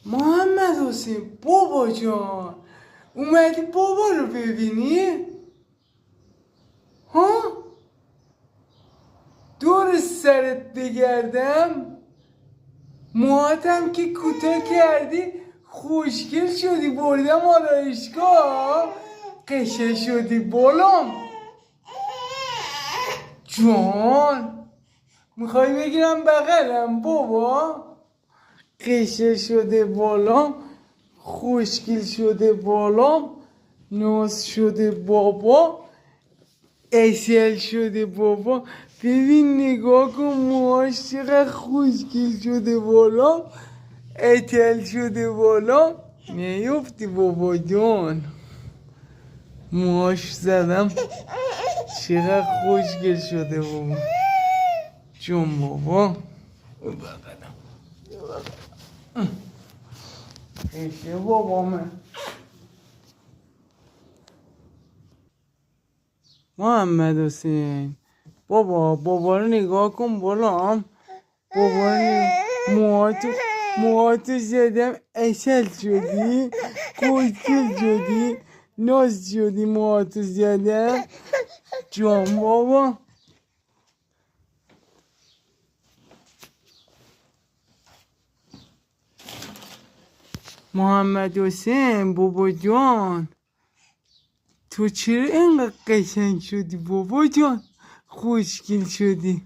محمد حسین بابا جان اومدی بابا رو ببینی؟ ها؟ دور سرت بگردم؟ موهاتم که کوتاه کردی خوشگل شدی بردم آرایشگاه قشنگ شدی بالام جان میخوای بگیرم بغلم بابا قشنگ شده بالام خوشگل شده بالام ناز شده بابا اصل شده بابا ببین نگاه کن موهاش چقدر خوشگل شده بالام اتل شده بالام نیفتی بابا جان موهاش زدم چقدر خوشگل شده بابا جون بابا ایشه بابا من محمد حسین بابا رو نگاه کن بالام بابا موهاتو زدم اصل شدی خوشگل شدی ناز شدی موهاتو زدم جان بابا محمد حسین بابا جان تو چرا اینقدر قشنگ شدی بابا جان خوشگل شدی